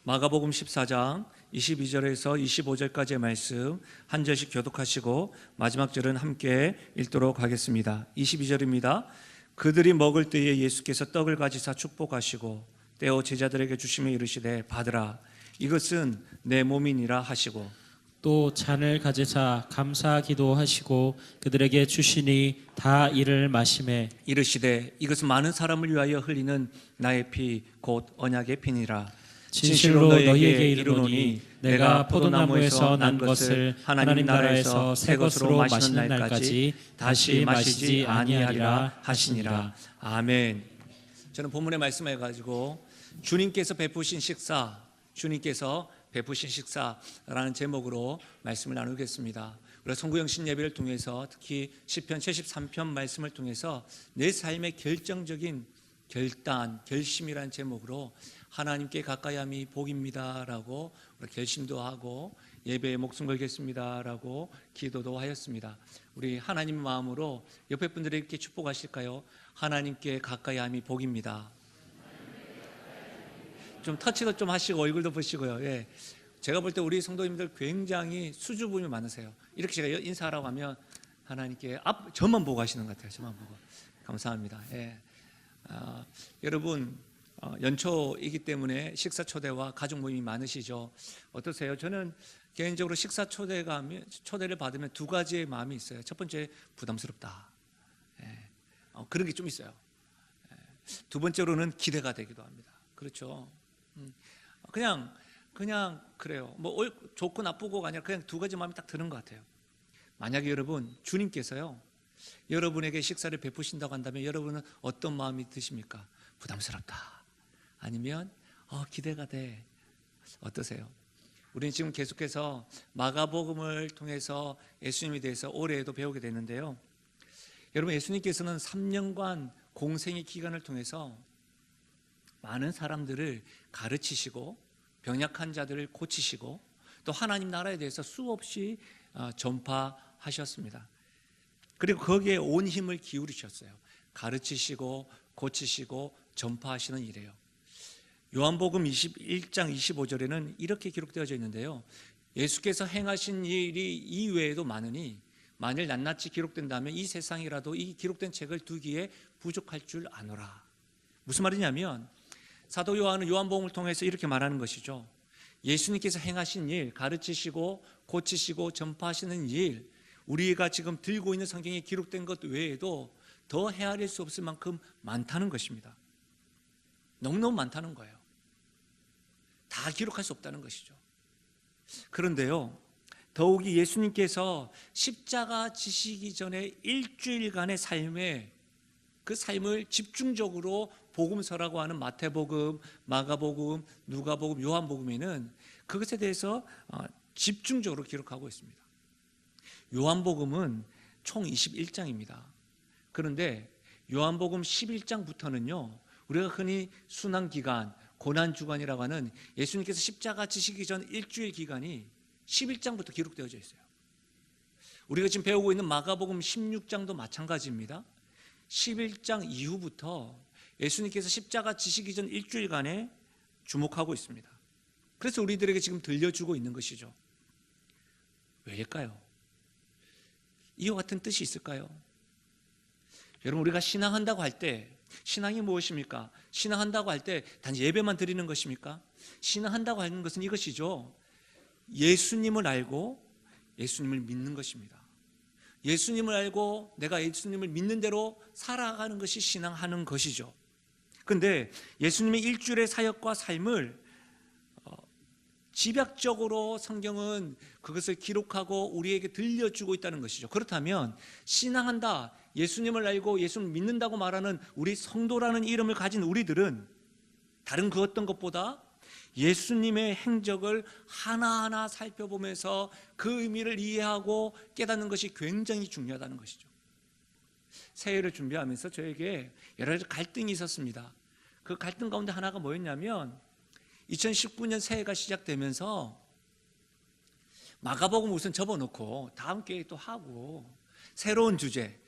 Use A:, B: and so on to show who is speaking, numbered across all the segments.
A: 마가복음 14장 22절에서 25절까지의 말씀 한 절씩 교독하시고 마지막 절은 함께 읽도록 하겠습니다. 22절입니다. 그들이 먹을 때에 예수께서 떡을 가지사 축복하시고 떼어 제자들에게 주시며 이르시되 받으라, 이것은 내 몸이니라 하시고
B: 또 잔을 가지사 감사하기도 하시고 그들에게 주시니 다 이를 마시매
A: 이르시되 이것은 많은 사람을 위하여 흘리는 나의 피 곧 언약의 피니라.
B: 진실로 너희에게 이르노니 내가 포도나무에서 난 것을 하나님 나라에서 새 것으로 마시는 날까지 다시 마시지 아니하리라 하시니라.
A: 아멘. 저는 본문의 말씀해 가지고 주님께서 베푸신 식사라는 제목으로 말씀을 나누겠습니다. 우리가 성구영신 예배를 통해서 특히 시편 73편 말씀을 통해서 내 삶의 결정적인 결심이라는 제목으로 하나님께 가까이함이 복입니다라고 결심도 하고 예배에 목숨 걸겠습니다라고 기도도 하였습니다. 우리 하나님 마음으로 옆에 분들에게 이렇게 축복하실까요? 하나님께 가까이함이 복입니다. 좀 터치도 좀 하시고 얼굴도 보시고요. 예. 제가 볼 때 우리 성도님들 굉장히 수줍음이 많으세요. 이렇게 제가 인사하라고 하면 하나님께 저만 보고 하시는 것 같아요. 저만 보고. 감사합니다. 예. 여러분 연초이기 때문에 식사 초대와 가족 모임이 많으시죠. 어떠세요? 저는 개인적으로 식사 초대를 받으면 두 가지의 마음이 있어요. 첫 번째, 부담스럽다. 예. 그런 게 좀 있어요. 예. 두 번째로는 기대가 되기도 합니다. 그렇죠. 그냥 그래요. 뭐 좋고 나쁘고가 아니라 그냥 두 가지 마음이 딱 드는 것 같아요. 만약에 여러분 주님께서요 여러분에게 식사를 베푸신다고 한다면 여러분은 어떤 마음이 드십니까? 부담스럽다, 아니면 기대가 돼. 어떠세요? 우리는 지금 계속해서 마가복음을 통해서 예수님에 대해서 올해에도 배우게 되는데요, 여러분 예수님께서는 3년간 공생의 기간을 통해서 많은 사람들을 가르치시고 병약한 자들을 고치시고 또 하나님 나라에 대해서 수없이 전파하셨습니다. 그리고 거기에 온 힘을 기울이셨어요. 가르치시고 고치시고 전파하시는 일이에요. 요한복음 21장 25절에는 이렇게 기록되어져 있는데요, 예수께서 행하신 일이 이외에도 많으니 만일 낱낱이 기록된다면 이 세상이라도 이 기록된 책을 두기에 부족할 줄 아노라. 무슨 말이냐면 사도 요한은 요한복음을 통해서 이렇게 말하는 것이죠. 예수님께서 행하신 일, 가르치시고 고치시고 전파하시는 일, 우리가 지금 들고 있는 성경에 기록된 것 외에도 더 헤아릴 수 없을 만큼 많다는 것입니다. 너무너무 많다는 거예요. 다 기록할 수 없다는 것이죠. 그런데요, 더욱이 예수님께서 십자가 지시기 전에 일주일간의 그 삶을 집중적으로 복음서라고 하는 마태복음, 마가복음, 누가복음, 요한복음에는 그것에 대해서 집중적으로 기록하고 있습니다. 요한복음은 총 21장입니다. 그런데 요한복음 11장부터는요, 우리가 흔히 순환기간, 고난주간이라고 하는 예수님께서 십자가 지시기 전 일주일 기간이 11장부터 기록되어져 있어요. 우리가 지금 배우고 있는 마가복음 16장도 마찬가지입니다. 11장 이후부터 예수님께서 십자가 지시기 전 일주일간에 주목하고 있습니다. 그래서 우리들에게 지금 들려주고 있는 것이죠. 왜일까요? 이와 같은 뜻이 있을까요? 여러분, 우리가 신앙한다고 할 때 신앙이 무엇입니까? 신앙한다고 할 때 단지 예배만 드리는 것입니까? 신앙한다고 하는 것은 이것이죠. 예수님을 알고 예수님을 믿는 것입니다. 예수님을 알고 내가 예수님을 믿는 대로 살아가는 것이 신앙하는 것이죠. 그런데 예수님의 일주일의 사역과 삶을 집약적으로 성경은 그것을 기록하고 우리에게 들려주고 있다는 것이죠. 그렇다면 신앙한다, 예수님을 알고 예수님을 믿는다고 말하는 우리 성도라는 이름을 가진 우리들은 다른 그 어떤 것보다 예수님의 행적을 하나하나 살펴보면서 그 의미를 이해하고 깨닫는 것이 굉장히 중요하다는 것이죠. 새해를 준비하면서 저에게 여러 가지 갈등이 있었습니다. 그 갈등 가운데 하나가 뭐였냐면 2019년 새해가 시작되면서 마가복음 우선 접어놓고 다음 기회에 또 하고 새로운 주제,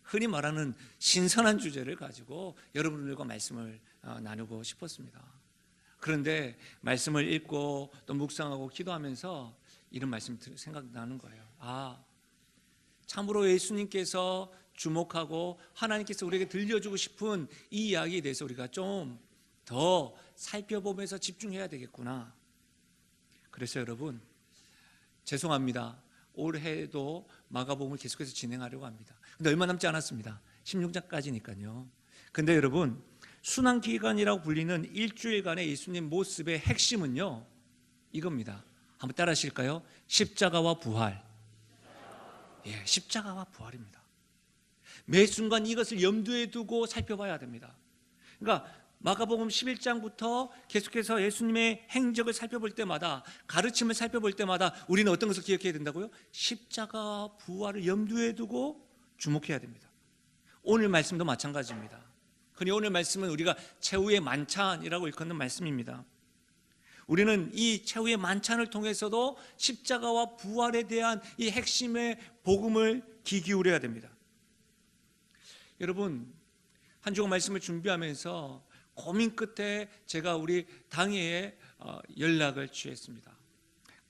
A: 흔히 말하는 신선한 주제를 가지고 여러분들과 말씀을 나누고 싶었습니다. 그런데 말씀을 읽고 또 묵상하고 기도하면서 이런 말씀이 생각나는 거예요. 참으로 예수님께서 주목하고 하나님께서 우리에게 들려주고 싶은 이 이야기에 대해서 우리가 좀 더 살펴보면서 집중해야 되겠구나. 그래서 여러분, 죄송합니다. 올해도 마가복음을 계속해서 진행하려고 합니다. 근데 얼마 남지 않았습니다. 16장까지니까요. 근데 여러분, 순환기간이라고 불리는 일주일간의 예수님 모습의 핵심은요, 이겁니다. 한번 따라 하실까요? 십자가와 부활. 십자가와 부활입니다. 매 순간 이것을 염두에 두고 살펴봐야 됩니다. 그러니까 마가복음 11장부터 계속해서 예수님의 행적을 살펴볼 때마다, 가르침을 살펴볼 때마다 우리는 어떤 것을 기억해야 된다고요? 십자가 부활을 염두에 두고 주목해야 됩니다. 오늘 말씀도 마찬가지입니다. 흔히 오늘 말씀은 우리가 최후의 만찬이라고 일컫는 말씀입니다. 우리는 이 최후의 만찬을 통해서도 십자가와 부활에 대한 이 핵심의 복음을 귀 기울여야 됩니다. 여러분, 한 주간 말씀을 준비하면서 고민 끝에 제가 우리 당회에 연락을 취했습니다.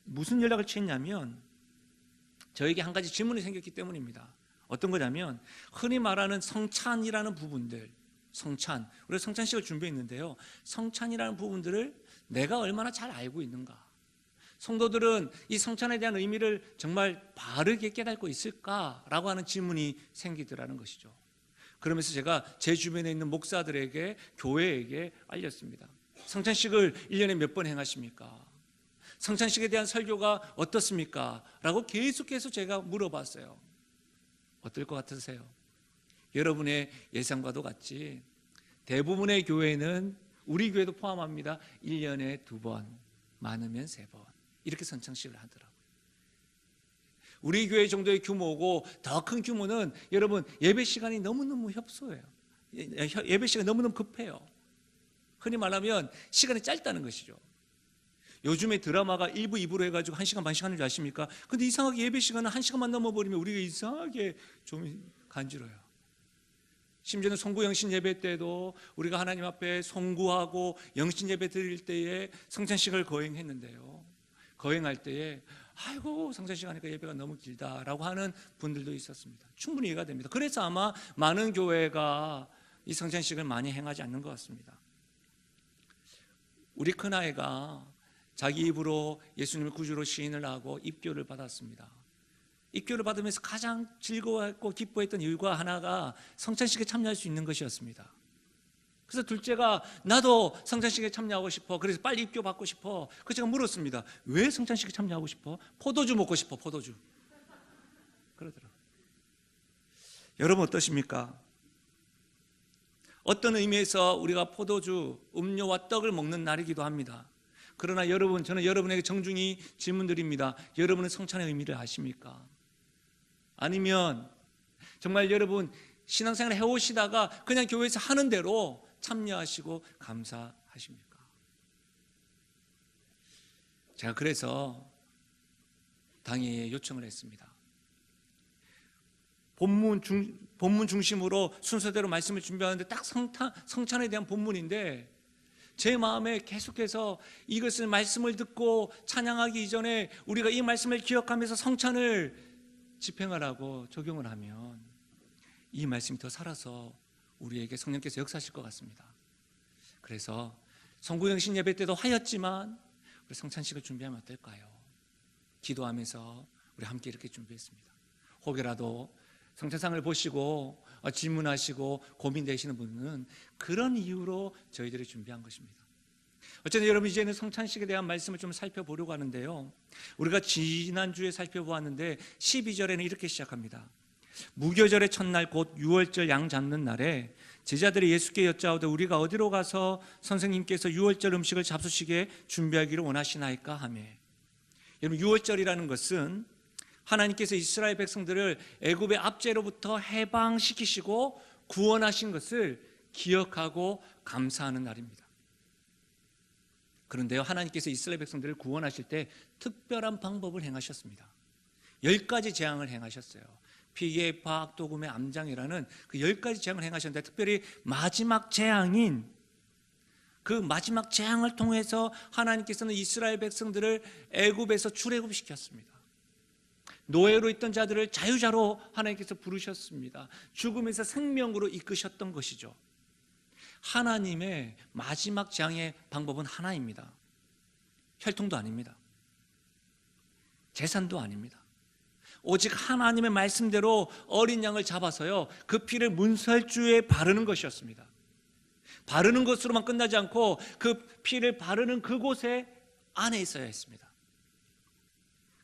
A: 무슨 연락을 취했냐면 저에게 한 가지 질문이 생겼기 때문입니다. 어떤 거냐면 흔히 말하는 성찬이라는 부분들, 우리가 성찬식을 준비했는데요, 성찬이라는 부분들을 내가 얼마나 잘 알고 있는가, 성도들은 이 성찬에 대한 의미를 정말 바르게 깨닫고 있을까라고 하는 질문이 생기더라는 것이죠. 그러면서 제가 제 주변에 있는 목사들에게, 교회에게 알렸습니다. 성찬식을 1년에 몇 번 행하십니까? 성찬식에 대한 설교가 어떻습니까? 라고 계속해서 제가 물어봤어요. 어떨 것 같으세요? 여러분의 예상과도 같이 대부분의 교회는, 우리 교회도 포함합니다, 1년에 2번, 많으면 3번 이렇게 성찬식을 하더라고요. 우리 교회 정도의 규모고 더 큰 규모는 여러분 예배 시간이 너무너무 협소해요. 예배 시간이 너무너무 급해요. 흔히 말하면 시간이 짧다는 것이죠. 요즘에 드라마가 1부, 2부로 해가지고 1시간 반 시간인 줄 아십니까? 근데 이상하게 예배 시간은 1시간만 넘어버리면 우리가 이상하게 좀 간지러요. 심지어는 송구 영신 예배 때도 우리가 하나님 앞에 송구하고 영신 예배 드릴 때에 성찬식을 거행했는데요, 거행할 때에 아이고 성찬식 하니까 예배가 너무 길다라고 하는 분들도 있었습니다. 충분히 이해가 됩니다. 그래서 아마 많은 교회가 이 성찬식을 많이 행하지 않는 것 같습니다. 우리 큰아이가 자기 입으로 예수님을 구주로 시인을 하고 입교를 받았습니다. 입교를 받으면서 가장 즐거워했고 기뻐했던 이유가 하나가 성찬식에 참여할 수 있는 것이었습니다. 그래서 둘째가 나도 성찬식에 참여하고 싶어, 그래서 빨리 입교 받고 싶어. 그래서 제가 물었습니다. 왜 성찬식에 참여하고 싶어? 포도주 먹고 싶어, 포도주. 그러더라고요. 여러분 어떠십니까? 어떤 의미에서 우리가 포도주, 음료와 떡을 먹는 날이기도 합니다. 그러나 여러분, 저는 여러분에게 정중히 질문드립니다. 여러분은 성찬의 의미를 아십니까? 아니면 정말 여러분 신앙생활 해오시다가 그냥 교회에서 하는 대로 참여하시고 감사하십니까? 제가 그래서 당회에 요청을 했습니다. 본문 중심으로 순서대로 말씀을 준비하는데 딱 성찬에 대한 본문인데 제 마음에 계속해서 이것을 말씀을 듣고 찬양하기 이전에 우리가 이 말씀을 기억하면서 성찬을 집행을 하고 적용을 하면 이 말씀이 더 살아서 우리에게 성령께서 역사하실 것 같습니다. 그래서 성구영신 예배 때도 하였지만 우리 성찬식을 준비하면 어떨까요? 기도하면서 우리 함께 이렇게 준비했습니다. 혹여라도 성찬상을 보시고 질문하시고 고민되시는 분은 그런 이유로 저희들이 준비한 것입니다. 어쨌든 여러분 이제는 성찬식에 대한 말씀을 좀 살펴보려고 하는데요, 우리가 지난주에 살펴보았는데 12절에는 이렇게 시작합니다. 무교절의 첫날 곧 유월절 양 잡는 날에 제자들이 예수께 여짜오되 우리가 어디로 가서 선생님께서 유월절 음식을 잡수시게 준비하기를 원하시나이까 하며. 여러분 유월절이라는 것은 하나님께서 이스라엘 백성들을 애굽의 압제로부터 해방시키시고 구원하신 것을 기억하고 감사하는 날입니다. 그런데요, 하나님께서 이스라엘 백성들을 구원하실 때 특별한 방법을 행하셨습니다. 10가지 재앙을 행하셨어요. 피개, 파악, 도금의 암장이라는 그 10가지 재앙을 행하셨는데 특별히 마지막 재앙인 그 마지막 재앙을 통해서 하나님께서는 이스라엘 백성들을 애굽에서 출애굽시켰습니다. 노예로 있던 자들을 자유자로 하나님께서 부르셨습니다. 죽음에서 생명으로 이끄셨던 것이죠. 하나님의 마지막 재앙의 방법은 하나입니다. 혈통도 아닙니다. 재산도 아닙니다. 오직 하나님의 말씀대로 어린 양을 잡아서요, 그 피를 문설주에 바르는 것이었습니다. 바르는 것으로만 끝나지 않고 그 피를 바르는 그곳에 안에 있어야 했습니다.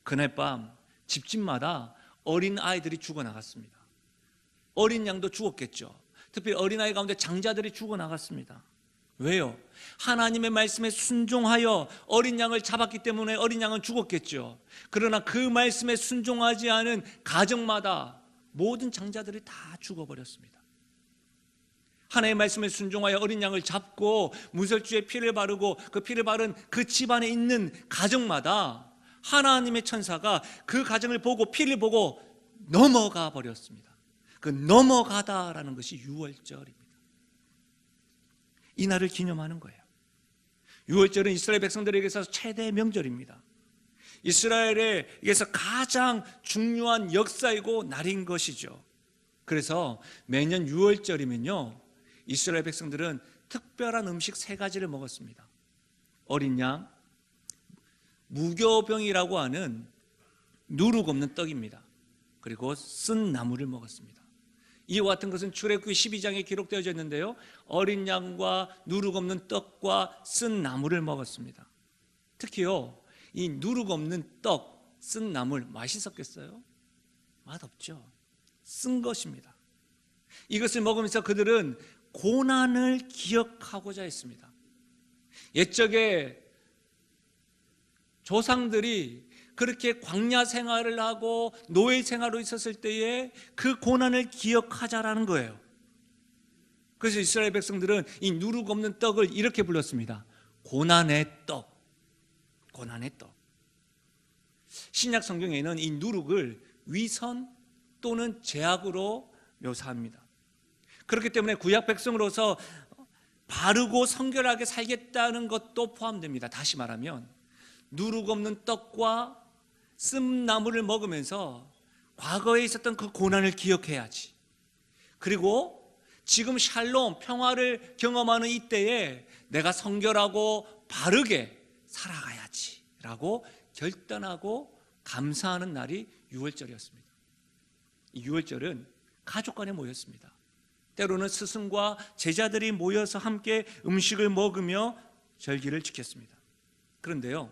A: 그날 밤 집집마다 어린 아이들이 죽어나갔습니다. 어린 양도 죽었겠죠. 특히 어린아이 가운데 장자들이 죽어나갔습니다. 왜요? 하나님의 말씀에 순종하여 어린 양을 잡았기 때문에 어린 양은 죽었겠죠. 그러나 그 말씀에 순종하지 않은 가정마다 모든 장자들이 다 죽어버렸습니다. 하나님의 말씀에 순종하여 어린 양을 잡고 문설주에 피를 바르고 그 피를 바른 그 집안에 있는 가정마다 하나님의 천사가 그 가정을 보고 피를 보고 넘어가 버렸습니다. 그 넘어가다라는 것이 유월절입니다. 이 날을 기념하는 거예요. 유월절은 이스라엘 백성들에게서 최대 명절입니다. 이스라엘에게서 가장 중요한 역사이고 날인 것이죠. 그래서 매년 유월절이면요, 이스라엘 백성들은 특별한 음식 3가지를 먹었습니다. 어린 양, 무교병이라고 하는 누룩 없는 떡입니다. 그리고 쓴 나물을 먹었습니다. 이와 같은 것은 출애굽기 12장에 기록되어져 있는데요, 어린 양과 누룩 없는 떡과 쓴 나물을 먹었습니다. 특히요, 이 누룩 없는 떡, 쓴 나물 맛있었겠어요? 맛없죠. 쓴 것입니다. 이것을 먹으면서 그들은 고난을 기억하고자 했습니다. 옛적에 조상들이 그렇게 광야 생활을 하고 노예 생활로 있었을 때에 그 고난을 기억하자라는 거예요. 그래서 이스라엘 백성들은 이 누룩 없는 떡을 이렇게 불렀습니다. 고난의 떡. 고난의 떡. 신약 성경에는 이 누룩을 위선 또는 제약으로 묘사합니다. 그렇기 때문에 구약 백성으로서 바르고 성결하게 살겠다는 것도 포함됩니다. 다시 말하면 누룩 없는 떡과 쓴나물을 먹으면서 과거에 있었던 그 고난을 기억해야지. 그리고 지금 샬롬, 평화를 경험하는 이때에 내가 성결하고 바르게 살아가야지 라고 결단하고 감사하는 날이 유월절이었습니다. 이 유월절은 가족 간에 모였습니다. 때로는 스승과 제자들이 모여서 함께 음식을 먹으며 절기를 지켰습니다. 그런데요,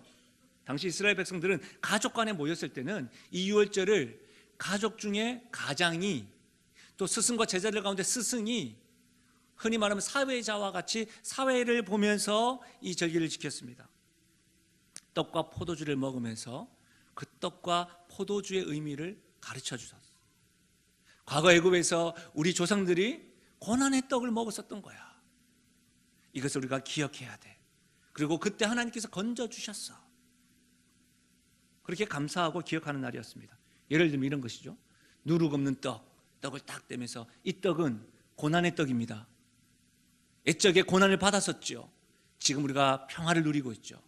A: 당시 이스라엘 백성들은 가족 간에 모였을 때는 이 유월절을 가족 중에 가장이, 또 스승과 제자들 가운데 스승이, 흔히 말하면 사회자와 같이 사회를 보면서 이 절기를 지켰습니다. 떡과 포도주를 먹으면서 그 떡과 포도주의 의미를 가르쳐 주셨어요. 과거 애굽에서 우리 조상들이 고난의 떡을 먹었었던 거야. 이것을 우리가 기억해야 돼. 그리고 그때 하나님께서 건져주셨어. 그렇게 감사하고 기억하는 날이었습니다. 예를 들면 이런 것이죠. 누룩 없는 떡을 딱 떼면서 이 떡은 고난의 떡입니다. 옛적에 고난을 받았었죠. 지금 우리가 평화를 누리고 있죠.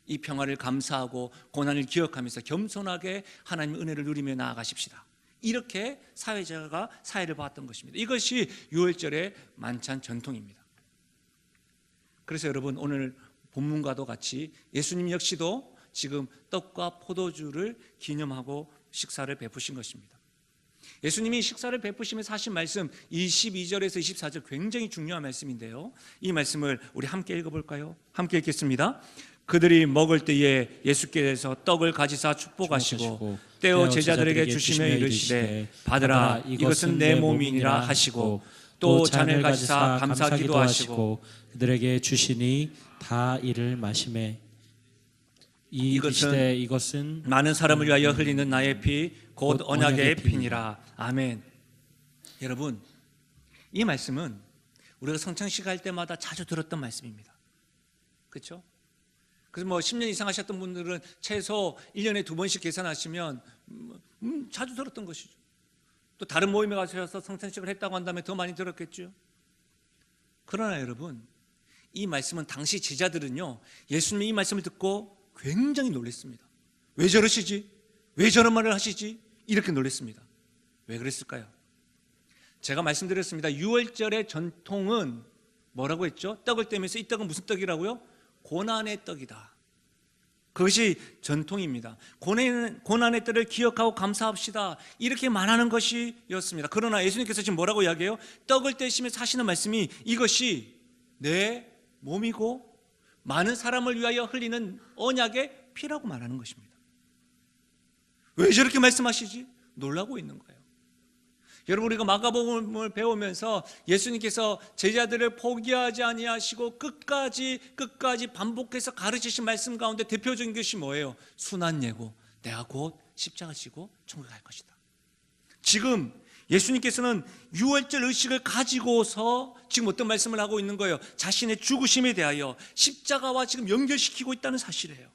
A: 이 평화를 감사하고 고난을 기억하면서 겸손하게 하나님의 은혜를 누리며 나아가십시다. 이렇게 사회자가 사회를 봤던 것입니다. 이것이 유월절의 만찬 전통입니다. 그래서 여러분, 오늘 본문과도 같이 예수님 역시도 지금 떡과 포도주를 기념하고 식사를 베푸신 것입니다. 예수님이 식사를 베푸시면서 하신 말씀 22절에서 24절 굉장히 중요한 말씀인데요, 이 말씀을 우리 함께 읽어볼까요? 함께 읽겠습니다. 그들이 먹을 때에 예수께서 떡을 가지사 축복하시고 떼어 제자들에게 주시며 이르시되 받으라, 이것은 내 몸이니라 하시고 또 잔을 가지사 감사기도 하시고
B: 그들에게 주시니 다 이를 마시매 이것은
A: 많은 사람을 위하여 흘리는 나의 피 곧 언약의 피니라. 아멘. 여러분, 이 말씀은 우리가 성찬식 할 때마다 자주 들었던 말씀입니다. 그렇죠? 그래서 10년 이상 하셨던 분들은 최소 1년에 2번씩 계산하시면 자주 들었던 것이죠. 또 다른 모임에 가셔서 성찬식을 했다고 한다면 더 많이 들었겠죠. 그러나 여러분, 이 말씀은 당시 제자들은요, 예수님의 이 말씀을 듣고 굉장히 놀랐습니다. 왜 저러시지? 왜 저런 말을 하시지? 이렇게 놀랐습니다. 왜 그랬을까요? 제가 말씀드렸습니다. 유월절의 전통은 뭐라고 했죠? 떡을 떼면서 이 떡은 무슨 떡이라고요? 고난의 떡이다. 그것이 전통입니다. 고난의 때를 기억하고 감사합시다, 이렇게 말하는 것이었습니다. 그러나 예수님께서 지금 뭐라고 이야기해요? 떡을 떼시면서 하시는 말씀이 이것이 내 몸이고 많은 사람을 위하여 흘리는 언약의 피라고 말하는 것입니다. 왜 저렇게 말씀하시지? 놀라고 있는 거예요. 여러분, 우리가 마가복음을 배우면서 예수님께서 제자들을 포기하지 아니하시고 끝까지 반복해서 가르치신 말씀 가운데 대표적인 것이 뭐예요? 순한 예고, 내가 곧 십자가 지고 천국에 갈 것이다. 지금 예수님께서는 유월절 의식을 가지고서 지금 어떤 말씀을 하고 있는 거예요? 자신의 죽으심에 대하여 십자가와 지금 연결시키고 있다는 사실이에요.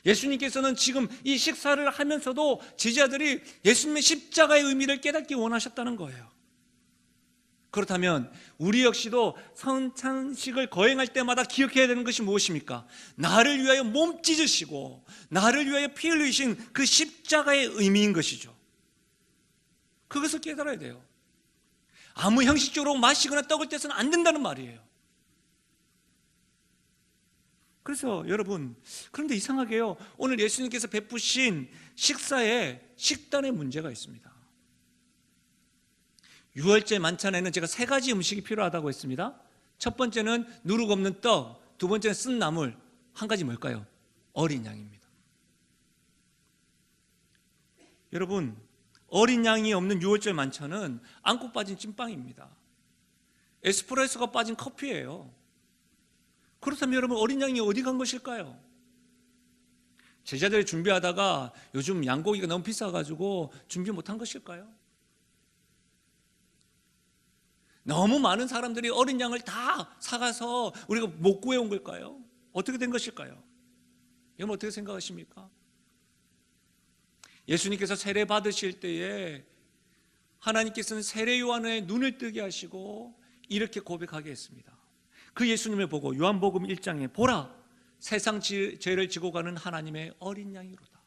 A: 예수님께서는 지금 이 식사를 하면서도 제자들이 예수님의 십자가의 의미를 깨닫기 원하셨다는 거예요. 그렇다면 우리 역시도 성찬식을 거행할 때마다 기억해야 되는 것이 무엇입니까? 나를 위하여 몸 찢으시고 나를 위하여 피 흘리신 그 십자가의 의미인 것이죠. 그것을 깨달아야 돼요. 아무 형식적으로 마시거나 떡을 떼서는 안 된다는 말이에요. 그래서 여러분, 그런데 이상하게요, 오늘 예수님께서 베푸신 식사에 식단에 문제가 있습니다. 유월절 만찬에는 제가 3가지 음식이 필요하다고 했습니다. 첫 번째는 누룩 없는 떡, 두 번째는 쓴 나물, 한 가지 뭘까요? 어린 양입니다. 여러분, 어린 양이 없는 유월절 만찬은 안고 빠진 찐빵입니다. 에스프레소가 빠진 커피예요. 그렇다면 여러분, 어린 양이 어디 간 것일까요? 제자들이 준비하다가 요즘 양고기가 너무 비싸가지고 준비 못한 것일까요? 너무 많은 사람들이 어린 양을 다 사가서 우리가 못 구해온 걸까요? 어떻게 된 것일까요? 여러분, 어떻게 생각하십니까? 예수님께서 세례 받으실 때에 하나님께서는 세례 요한의 눈을 뜨게 하시고 이렇게 고백하게 했습니다. 그 예수님을 보고 요한복음 1장에 보라, 세상 죄를 지고 가는 하나님의 어린 양이로다.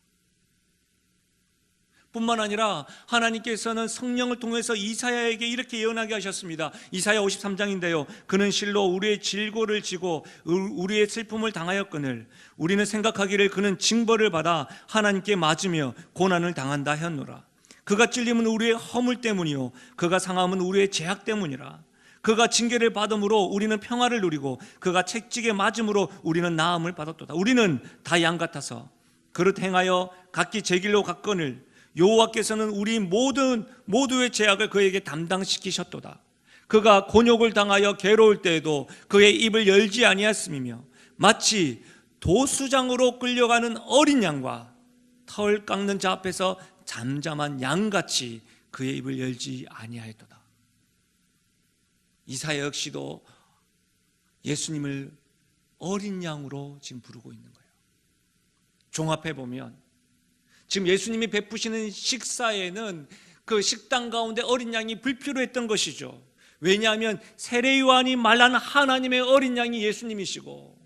A: 뿐만 아니라 하나님께서는 성령을 통해서 이사야에게 이렇게 예언하게 하셨습니다. 이사야 53장인데요, 그는 실로 우리의 질고를 지고 우리의 슬픔을 당하였거늘 우리는 생각하기를 그는 징벌을 받아 하나님께 맞으며 고난을 당한다 하였노라. 그가 찔림은 우리의 허물 때문이요 그가 상함은 우리의 죄악 때문이라. 그가 징계를 받음으로 우리는 평화를 누리고 그가 채찍에 맞음으로 우리는 나음을 받았도다. 우리는 다 양 같아서 그릇 행하여 각기 제 길로 갔거늘 여호와께서는 우리 모두의 죄악을 그에게 담당시키셨도다. 그가 곤욕을 당하여 괴로울 때에도 그의 입을 열지 아니하였음이며 마치 도수장으로 끌려가는 어린 양과 털 깎는 자 앞에서 잠잠한 양같이 그의 입을 열지 아니하였도다. 이사야 역시도 예수님을 어린 양으로 지금 부르고 있는 거예요. 종합해 보면 지금 예수님이 베푸시는 식사에는 그 식당 가운데 어린 양이 불필요했던 것이죠. 왜냐하면 세례 요한이 말한 하나님의 어린 양이 예수님이시고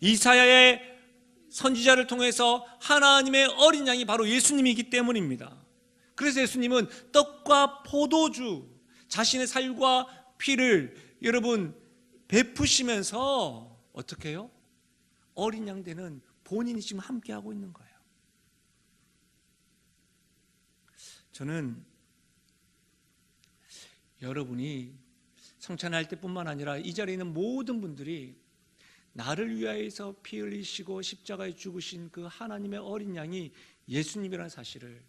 A: 이사야의 선지자를 통해서 하나님의 어린 양이 바로 예수님이기 때문입니다. 그래서 예수님은 떡과 포도주, 자신의 살과 피를 여러분 베푸시면서 어떻게 해요? 어린 양 되는 본인이 지금 함께하고 있는 거예요. 저는 여러분이 성찬할 때뿐만 아니라 이 자리에 있는 모든 분들이 나를 위하여서 피 흘리시고 십자가에 죽으신 그 하나님의 어린 양이 예수님이라는 사실을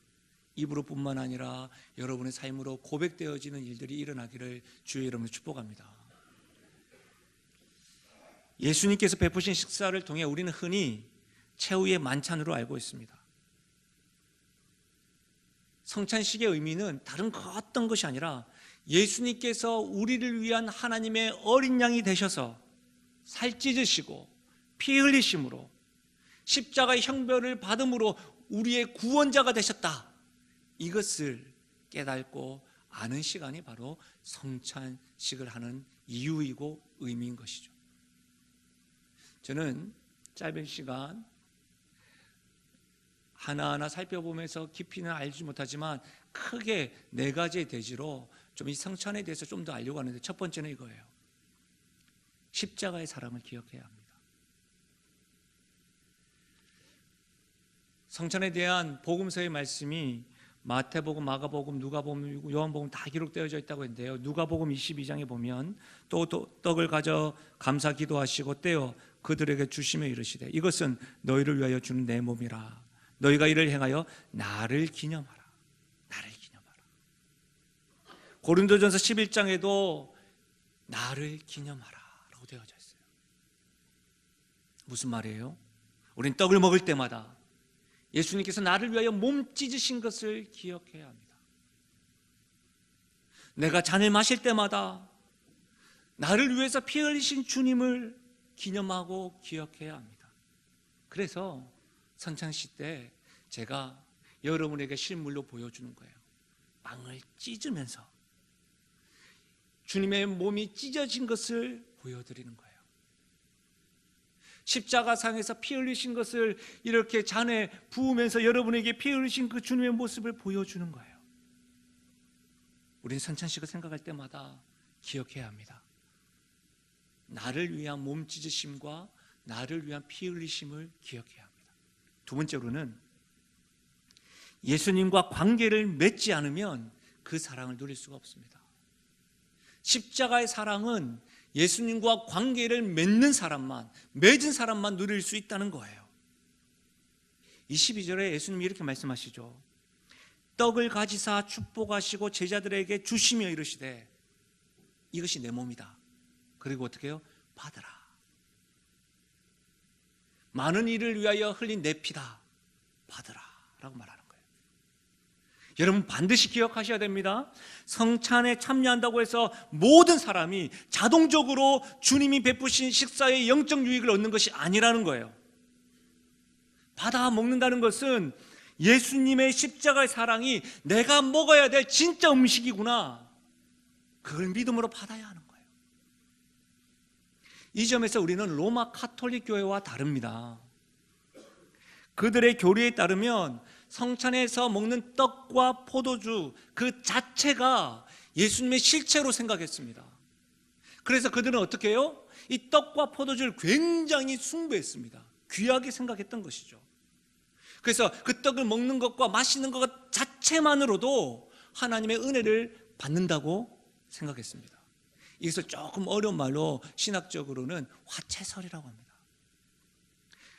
A: 입으로 뿐만 아니라 여러분의 삶으로 고백되어지는 일들이 일어나기를 주의 이름으로 축복합니다. 예수님께서 베푸신 식사를 통해 우리는 흔히 최후의 만찬으로 알고 있습니다. 성찬식의 의미는 다른 어떤 것이 아니라 예수님께서 우리를 위한 하나님의 어린 양이 되셔서 살 찢으시고 피 흘리심으로 십자가의 형벌을 받음으로 우리의 구원자가 되셨다, 이것을 깨닫고 아는 시간이 바로 성찬식을 하는 이유이고 의미인 것이죠. 저는 짧은 시간 하나하나 살펴보면서 깊이는 알지 못하지만 크게 4가지의 대지로 좀 이 성찬에 대해서 좀 더 알려고 하는데, 첫 번째는 이거예요. 십자가의 사랑을 기억해야 합니다. 성찬에 대한 복음서의 말씀이 마태복음, 마가복음, 누가복음, 요한복음 다 기록되어져 있다고 했는데요. 누가복음 22장에 보면 또 떡을 가져 감사 기도하시고 떼어 그들에게 주시며 이르시되 이것은 너희를 위하여 주는 내 몸이라. 너희가 이를 행하여 나를 기념하라. 나를 기념하라. 고린도전서 11장에도 나를 기념하라 라고 되어져 있어요. 무슨 말이에요? 우린 떡을 먹을 때마다 예수님께서 나를 위하여 몸 찢으신 것을 기억해야 합니다. 내가 잔을 마실 때마다 나를 위해서 피 흘리신 주님을 기념하고 기억해야 합니다. 그래서 선창시 때 제가 여러분에게 실물로 보여주는 거예요. 빵을 찢으면서 주님의 몸이 찢어진 것을 보여드리는 거예요. 십자가상에서 피 흘리신 것을 이렇게 잔에 부으면서 여러분에게 피 흘리신 그 주님의 모습을 보여주는 거예요. 우린 선찬식을 생각할 때마다 기억해야 합니다. 나를 위한 몸 찢으심과 나를 위한 피 흘리심을 기억해야 합니다. 두 번째로는 예수님과 관계를 맺지 않으면 그 사랑을 누릴 수가 없습니다. 십자가의 사랑은 예수님과 관계를 맺는 사람만, 맺은 사람만 누릴 수 있다는 거예요. 22절에 예수님이 이렇게 말씀하시죠. 떡을 가지사 축복하시고 제자들에게 주시며 이르시되 이것이 내 몸이다. 그리고 어떻게 해요? 받으라. 많은 이를 위하여 흘린 내 피다. 받으라 라고 말하는 거예요. 여러분 반드시 기억하셔야 됩니다. 성찬에 참여한다고 해서 모든 사람이 자동적으로 주님이 베푸신 식사의 영적 유익을 얻는 것이 아니라는 거예요. 받아 먹는다는 것은 예수님의 십자가의 사랑이 내가 먹어야 될 진짜 음식이구나, 그걸 믿음으로 받아야 하는 거예요. 이 점에서 우리는 로마 카톨릭 교회와 다릅니다. 그들의 교리에 따르면 성찬에서 먹는 떡과 포도주 그 자체가 예수님의 실체로 생각했습니다. 그래서 그들은 어떻게 해요? 이 떡과 포도주를 굉장히 숭배했습니다. 귀하게 생각했던 것이죠. 그래서 그 떡을 먹는 것과 마시는 것 자체만으로도 하나님의 은혜를 받는다고 생각했습니다. 이것을 조금 어려운 말로 신학적으로는 화채설이라고 합니다.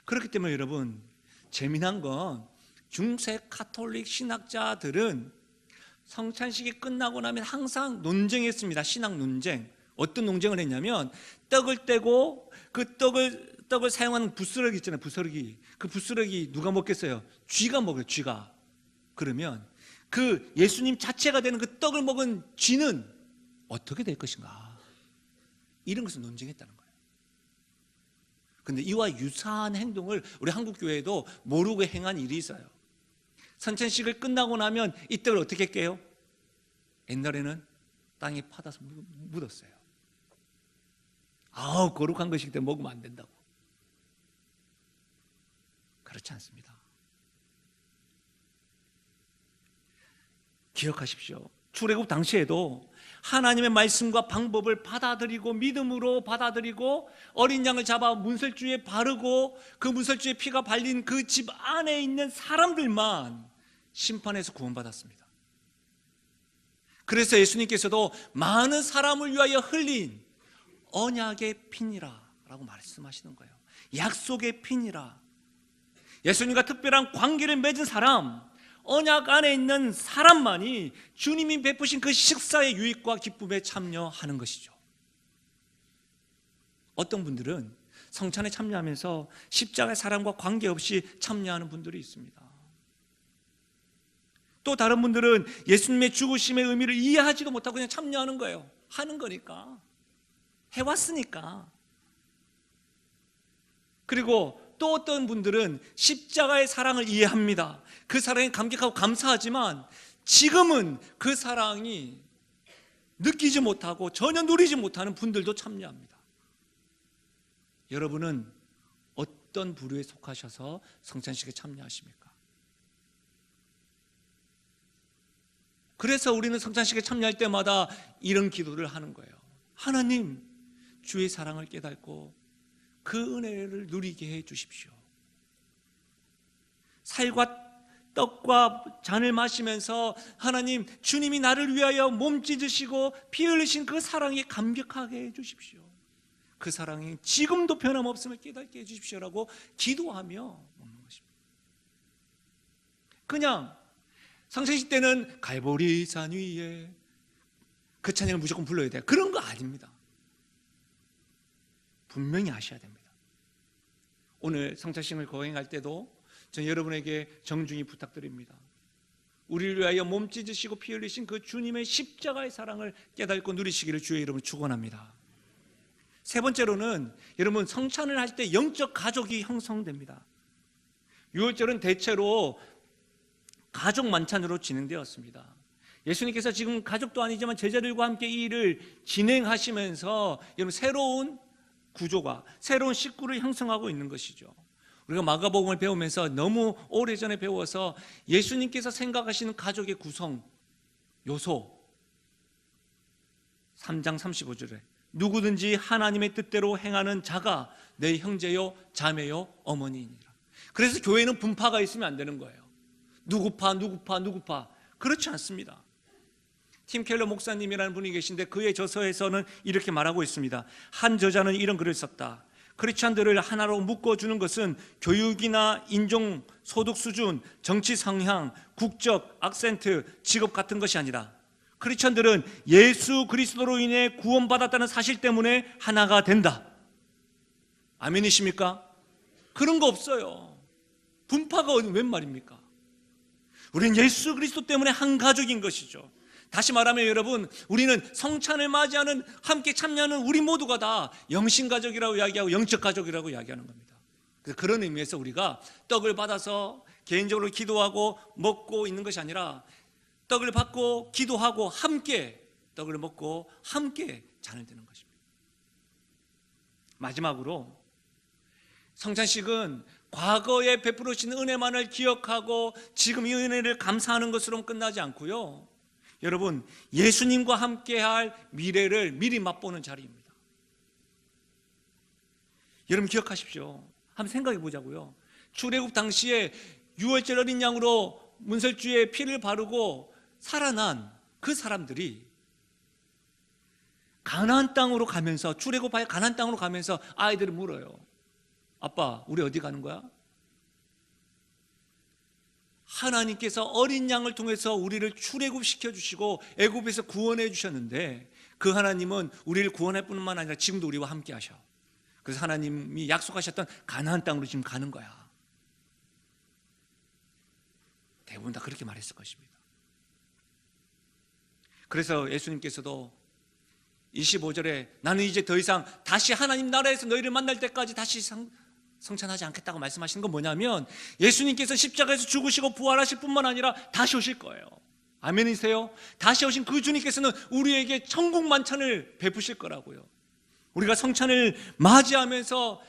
A: 그렇기 때문에 여러분, 재미난 건 중세 카톨릭 신학자들은 성찬식이 끝나고 나면 항상 논쟁했습니다. 신학 논쟁. 어떤 논쟁을 했냐면 떡을 떼고 그 떡을 사용하는 부스러기 있잖아요. 부스러기. 그 부스러기 누가 먹겠어요? 쥐가 먹어요. 쥐가. 그러면 그 예수님 자체가 되는 그 떡을 먹은 쥐는 어떻게 될 것인가? 이런 것을 논쟁했다는 거예요. 그런데 이와 유사한 행동을 우리 한국 교회도 모르고 행한 일이 있어요. 선찬식을 끝나고 나면 이 떡을 어떻게 깨요? 옛날에는 땅에 파다서 묻었어요. 거룩한 것이기 때문에 먹으면 안 된다고. 그렇지 않습니다. 기억하십시오. 출애굽 당시에도 하나님의 말씀과 방법을 받아들이고 믿음으로 받아들이고 어린 양을 잡아 문설주에 바르고 그 문설주에 피가 발린 그 집 안에 있는 사람들만 심판에서 구원받았습니다. 그래서 예수님께서도 많은 사람을 위하여 흘린 언약의 피니라 라고 말씀하시는 거예요. 약속의 피니라. 예수님과 특별한 관계를 맺은 사람, 언약 안에 있는 사람만이 주님이 베푸신 그 식사의 유익과 기쁨에 참여하는 것이죠. 어떤 분들은 성찬에 참여하면서 십자가의 사랑과 관계없이 참여하는 분들이 있습니다. 또 다른 분들은 예수님의 죽으심의 의미를 이해하지도 못하고 그냥 참여하는 거예요. 하는 거니까, 해왔으니까. 그리고 또 어떤 분들은 십자가의 사랑을 이해합니다. 그 사랑에 감격하고 감사하지만 지금은 그 사랑이 느끼지 못하고 전혀 누리지 못하는 분들도 참여합니다. 여러분은 어떤 부류에 속하셔서 성찬식에 참여하십니까? 그래서 우리는 성찬식에 참여할 때마다 이런 기도를 하는 거예요. 하나님, 주의 사랑을 깨닫고 그 은혜를 누리게 해 주십시오. 살과 떡과 잔을 마시면서 하나님, 주님이 나를 위하여 몸 찢으시고 피 흘리신 그 사랑에 감격하게 해 주십시오. 그 사랑이 지금도 변함없음을 깨닫게 해 주십시오라고 기도하며 먹는 것입니다. 그냥 성찬식 때는 갈보리 산 위에 그 찬양을 무조건 불러야 돼요. 그런 거 아닙니다. 분명히 아셔야 됩니다. 오늘 성찬식을 거행할 때도 저는 여러분에게 정중히 부탁드립니다. 우리를 위하여 몸 찢으시고 피 흘리신 그 주님의 십자가의 사랑을 깨닫고 누리시기를 주의 이름으로 축원합니다. 세 번째로는 여러분, 성찬을 할 때 영적 가족이 형성됩니다. 유월절은 대체로 가족 만찬으로 진행되었습니다. 예수님께서 지금 가족도 아니지만 제자들과 함께 이 일을 진행하시면서 여러분, 새로운 구조가, 새로운 식구를 형성하고 있는 것이죠. 우리가 마가복음을 배우면서 너무 오래전에 배워서 예수님께서 생각하시는 가족의 구성 요소 3장 35절에 누구든지 하나님의 뜻대로 행하는 자가 내 형제요 자매요 어머니이니라. 그래서 교회는 분파가 있으면 안 되는 거예요. 누구파 그렇지 않습니다. 팀 켈러 목사님이라는 분이 계신데 그의 저서에서는 이렇게 말하고 있습니다. 한 저자는 이런 글을 썼다. 크리스찬들을 하나로 묶어주는 것은 교육이나 인종, 소득 수준, 정치 성향, 국적, 악센트, 직업 같은 것이 아니라 크리스찬들은 예수 그리스도로 인해 구원받았다는 사실 때문에 하나가 된다. 아멘이십니까? 그런 거 없어요. 분파가 웬 말입니까? 우리는 예수 그리스도 때문에 한 가족인 것이죠. 다시 말하면 여러분, 우리는 성찬을 맞이하는, 함께 참여하는 우리 모두가 다 영신가족이라고 이야기하고 영적 가족이라고 이야기하는 겁니다. 그래서 그런 의미에서 우리가 떡을 받아서 개인적으로 기도하고 먹고 있는 것이 아니라 떡을 받고 기도하고 함께 떡을 먹고 함께 잔을 드는 것입니다. 마지막으로 성찬식은 과거에 베풀으신 은혜만을 기억하고 지금 이 은혜를 감사하는 것으로 끝나지 않고요, 여러분, 예수님과 함께할 미래를 미리 맛보는 자리입니다. 여러분 기억하십시오. 한번 생각해 보자고요. 출애굽 당시에 유월절 어린 양으로 문설주에 피를 바르고 살아난 그 사람들이 가나안 땅으로 가면서, 출애굽하여 가나안 땅으로 가면서 아이들을 물어요. 아빠, 우리 어디 가는 거야? 하나님께서 어린 양을 통해서 우리를 출애굽시켜 주시고 애굽에서 구원해 주셨는데 그 하나님은 우리를 구원할 뿐만 아니라 지금도 우리와 함께 하셔. 그래서 하나님이 약속하셨던 가나안 땅으로 지금 가는 거야. 대부분 다 그렇게 말했을 것입니다. 그래서 예수님께서도 25절에 나는 이제 더 이상 다시 하나님 나라에서 너희를 만날 때까지 다시 성찬하지 않겠다고 말씀하시는 건 뭐냐면, 예수님께서 십자가에서 죽으시고 부활하실 뿐만 아니라 다시 오실 거예요. 아멘이세요? 다시 오신 그 주님께서는 우리에게 천국 만찬을 베푸실 거라고요. 우리가 성찬을 맞이하면서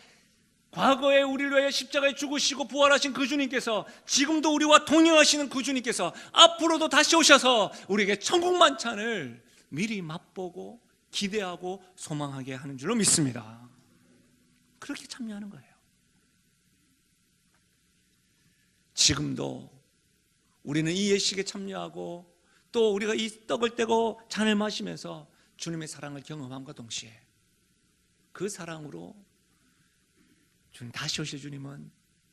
A: 과거에 우리를 위해 십자가에 죽으시고 부활하신 그 주님께서, 지금도 우리와 동행하시는 그 주님께서 앞으로도 다시 오셔서 우리에게 천국 만찬을 미리 맛보고 기대하고 소망하게 하는 줄로 믿습니다. 그렇게 참여하는 거예요. 지금도 우리는 이 예식에 참여하고 또 우리가 이 떡을 떼고 잔을 마시면서 주님의 사랑을 경험함과 동시에 그 사랑으로 주님, 다시 오실 주님은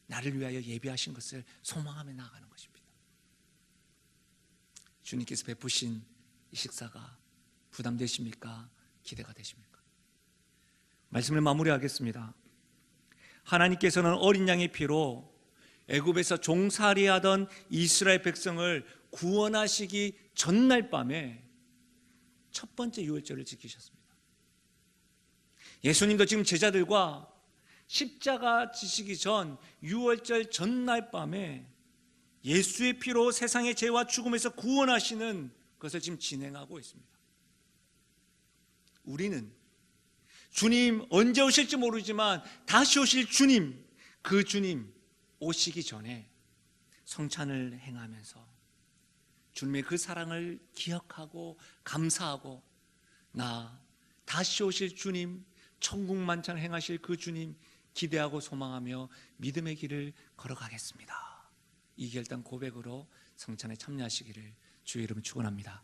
A: 나를 위하여 예비하신 것을 소망하며 나아가는 것입니다. 주님께서 베푸신 이 식사가 부담되십니까? 기대가 되십니까? 말씀을 마무리하겠습니다. 하나님께서는 어린 양의 피로 애굽에서 종살이하던 이스라엘 백성을 구원하시기 전날 밤에 첫 번째 유월절을 지키셨습니다. 예수님도 지금 제자들과 십자가 지시기 전 유월절 전날 밤에 예수의 피로 세상의 죄와 죽음에서 구원하시는 것을 지금 진행하고 있습니다. 우리는 주님 언제 오실지 모르지만 다시 오실 주님, 그 주님 오시기 전에 성찬을 행하면서 주님의 그 사랑을 기억하고 감사하고, 나 다시 오실 주님, 천국 만찬 행하실 그 주님 기대하고 소망하며 믿음의 길을 걸어가겠습니다. 이 결단 고백으로 성찬에 참여하시기를 주의 이름으로 축원합니다.